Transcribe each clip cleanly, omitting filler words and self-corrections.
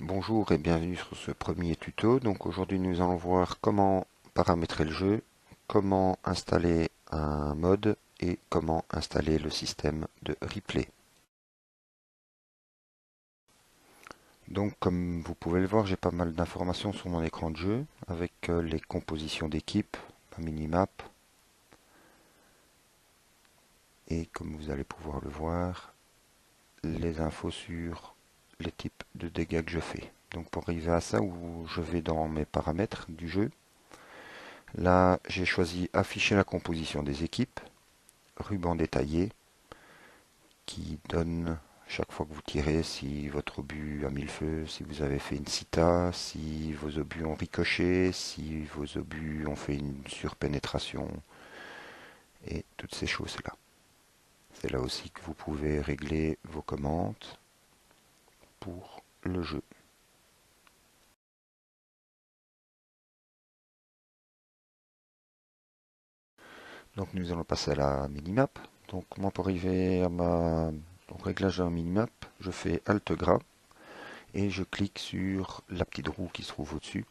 Bonjour et bienvenue sur ce premier tuto. Donc aujourd'hui nous allons voir comment paramétrer le jeu, comment installer un mode et comment installer le système de replay. Donc comme vous pouvez le voir, j'ai pas mal d'informations sur mon écran de jeu avec les compositions d'équipe, ma minimap et comme vous allez pouvoir le voir, les infos sur les types de dégâts que je fais. Donc pour arriver à ça, où je vais dans mes paramètres du jeu. Là, j'ai choisi afficher la composition des équipes, ruban détaillé, qui donne chaque fois que vous tirez si votre obus a mis le feu, si vous avez fait une cita, si vos obus ont ricoché, si vos obus ont fait une surpénétration et toutes ces choses-là. C'est là aussi que vous pouvez régler vos commandes pour le jeu. Donc nous allons passer à la minimap. Donc moi pour arriver à au réglage de la minimap, je fais Alt gras et je clique sur la petite roue qui se trouve au-dessus.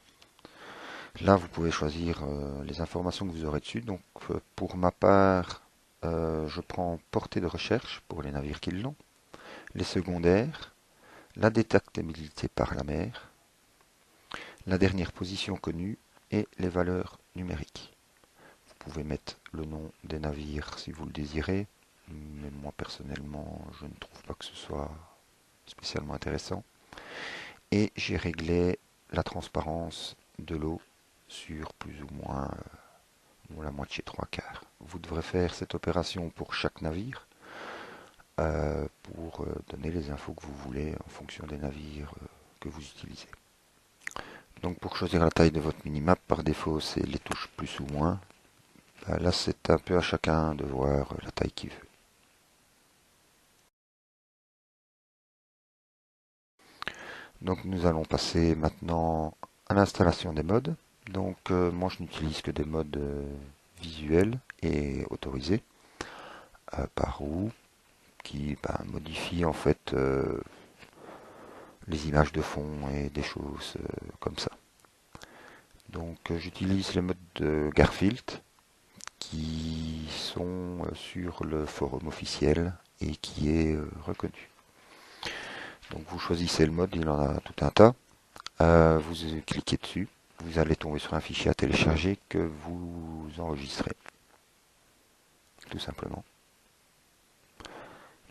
Là vous pouvez choisir les informations que vous aurez dessus. Donc pour ma part, je prends portée de recherche pour les navires qui l'ont, les secondaires, la détectabilité par la mer, la dernière position connue et les valeurs numériques. Vous pouvez mettre le nom des navires si vous le désirez, mais moi personnellement je ne trouve pas que ce soit spécialement intéressant. Et j'ai réglé la transparence de l'eau sur plus ou moins la moitié, trois quarts. Vous devrez faire cette opération pour chaque navire pour donner les infos que vous voulez en fonction des navires que vous utilisez. Donc pour choisir la taille de votre minimap, par défaut c'est les touches plus ou moins. Là c'est un peu à chacun de voir la taille qu'il veut. Donc nous allons passer maintenant à l'installation des modes. Donc moi je n'utilise que des modes visuels et autorisés par roue qui modifient en fait les images de fond et des choses comme ça. Donc j'utilise les modes de Garfield qui sont sur le forum officiel et qui est reconnu. Donc vous choisissez le mode, il en a tout un tas. Vous cliquez dessus, vous allez tomber sur un fichier à télécharger que vous enregistrez. Tout simplement.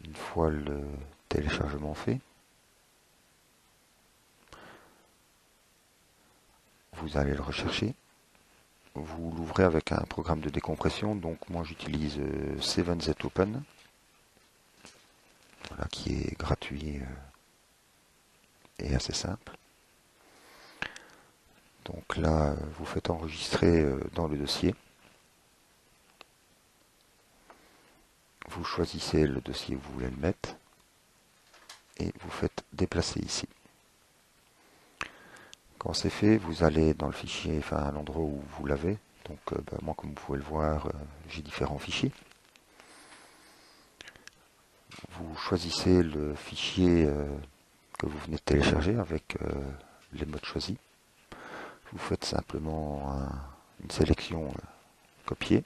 Une fois le téléchargement fait, vous allez le rechercher. Vous l'ouvrez avec un programme de décompression. Donc moi j'utilise 7Z Open, voilà, qui est gratuit et assez simple. Donc là, vous faites enregistrer dans le dossier. Vous choisissez le dossier où vous voulez le mettre et vous faites déplacer ici. Quand c'est fait, vous allez dans le fichier, enfin à l'endroit où vous l'avez. Donc moi, comme vous pouvez le voir, j'ai différents fichiers. Vous choisissez le fichier que vous venez de télécharger avec les modes choisis. Vous faites simplement une sélection copier.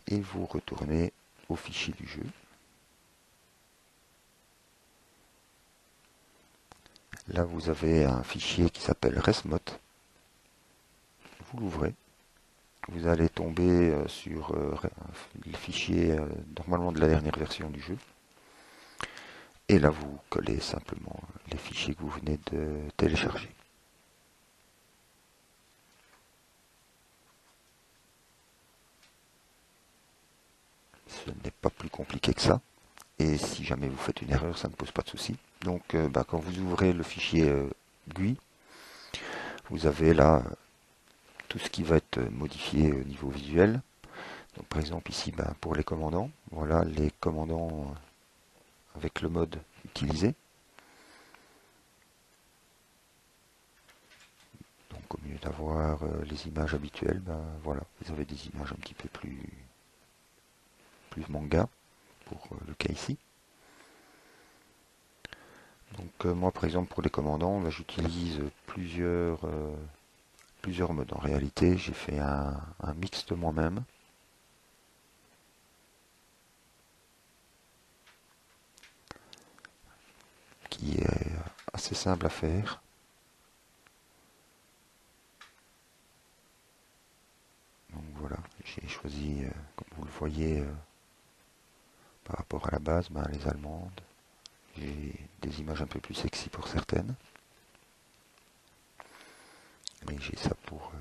Et vous retournez au fichier du jeu. Là, vous avez un fichier qui s'appelle resmot. Vous l'ouvrez. Vous allez tomber sur le fichier normalement de la dernière version du jeu. Et là, vous collez simplement les fichiers que vous venez de télécharger. Ce n'est pas plus compliqué que ça. Et si jamais vous faites une erreur, ça ne pose pas de souci. Donc, quand vous ouvrez le fichier GUI, vous avez là tout ce qui va être modifié au niveau visuel. Donc, par exemple, ici, pour les commandants, voilà les commandants avec le mode utilisé. Donc, au mieux d'avoir les images habituelles, voilà, vous avez des images un petit peu plus manga pour le cas ici. Donc moi par exemple pour les commandants, là, j'utilise plusieurs modes. En réalité, j'ai fait un mix de moi-même qui est assez simple à faire. Donc voilà, j'ai choisi, comme vous le voyez, par rapport à la base, les allemandes. J'ai des images un peu plus sexy pour certaines. Mais j'ai ça pour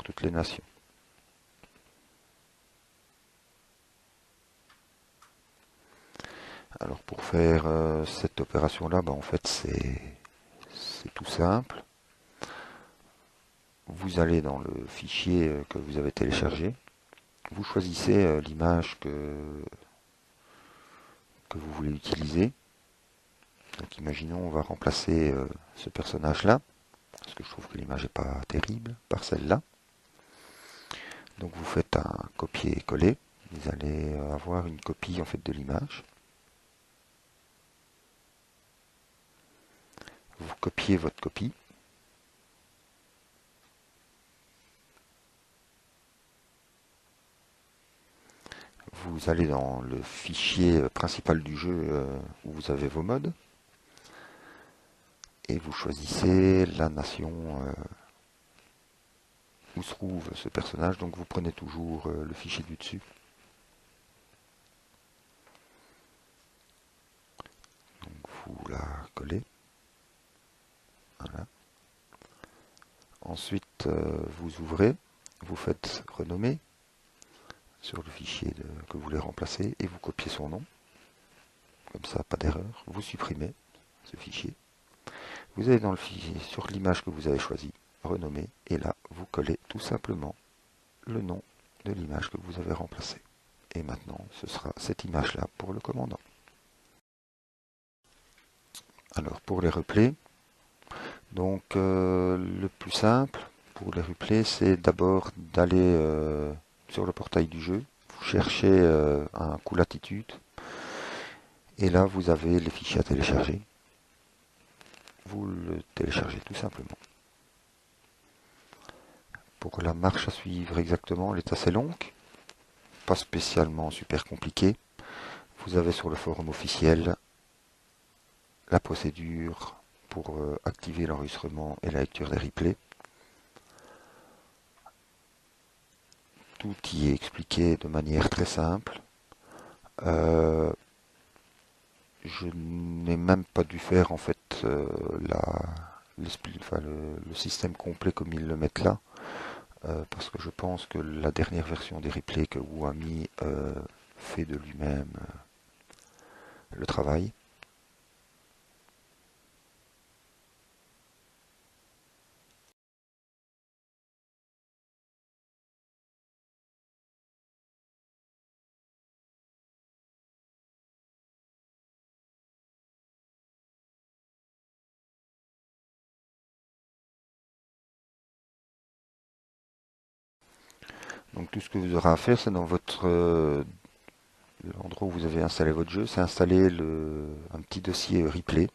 toutes les nations. Alors pour faire cette opération-là, en fait c'est tout simple. Vous allez dans le fichier que vous avez téléchargé. Vous choisissez l'image que vous voulez utiliser. Donc imaginons on va remplacer ce personnage-là, parce que je trouve que l'image n'est pas terrible, par celle-là. Donc vous faites un copier-coller. Vous allez avoir une copie en fait de l'image. Vous copiez votre copie. Vous allez dans le fichier principal du jeu où vous avez vos modes. Et vous choisissez la nation où se trouve ce personnage. Donc vous prenez toujours le fichier du dessus. Donc vous la collez. Voilà. Ensuite, vous ouvrez, vous faites renommer sur le fichier que vous voulez remplacer et vous copiez son nom. Comme ça, pas d'erreur. Vous supprimez ce fichier. Vous allez dans le fichier sur l'image que vous avez choisie, renommer, et là, vous collez tout simplement le nom de l'image que vous avez remplacée. Et maintenant, ce sera cette image-là pour le commandant. Alors, pour les replays, donc le plus simple pour les replays, c'est d'abord d'aller sur le portail du jeu, vous cherchez un coup latitude, et là, vous avez les fichiers à télécharger. Vous le téléchargez tout simplement. Pour la marche à suivre exactement, elle est assez longue, pas spécialement super compliquée. Vous avez sur le forum officiel la procédure pour activer l'enregistrement et la lecture des replays. Tout y est expliqué de manière très simple. Je n'ai même pas dû faire en fait le système complet comme ils le mettent là, parce que je pense que la dernière version des replays que Wu a mis fait de lui-même le travail. Donc tout ce que vous aurez à faire, c'est dans l'endroit où vous avez installé votre jeu, c'est installer un petit dossier replay.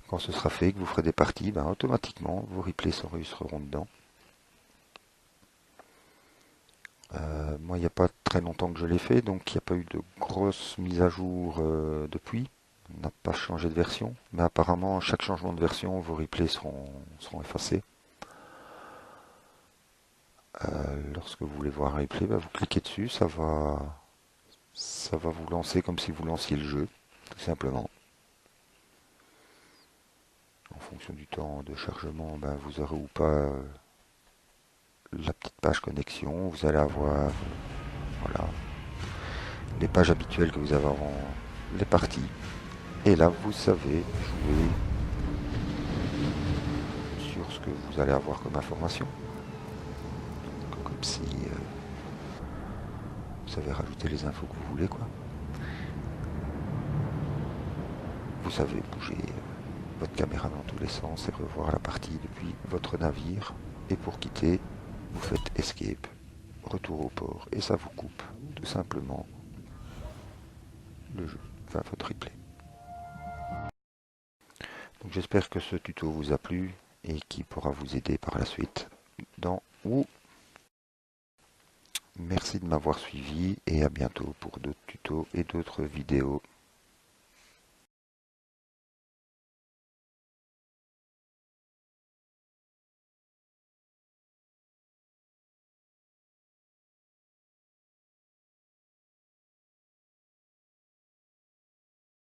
Quand ce sera fait, que vous ferez des parties, automatiquement vos replays s'enregistreront dedans. Moi, il n'y a pas très longtemps que je l'ai fait, donc il n'y a pas eu de grosses mises à jour depuis. On n'a pas changé de version, mais apparemment, chaque changement de version, vos replays seront effacés. Lorsque vous voulez voir un replay, vous cliquez dessus, ça va vous lancer comme si vous lanciez le jeu, tout simplement. En fonction du temps de chargement, vous aurez ou pas la petite page connexion. Vous allez avoir voilà, les pages habituelles que vous avez avant les parties. Et là, vous savez jouer sur ce que vous allez avoir comme information. Donc, comme si vous savez rajouter les infos que vous voulez, quoi. Vous savez bouger votre caméra dans tous les sens et revoir la partie depuis votre navire. Et pour quitter, vous faites Escape, retour au port, et ça vous coupe tout simplement le jeu, enfin votre replay. J'espère que ce tuto vous a plu et qui pourra vous aider par la suite dans ou. Merci de m'avoir suivi et à bientôt pour d'autres tutos et d'autres vidéos.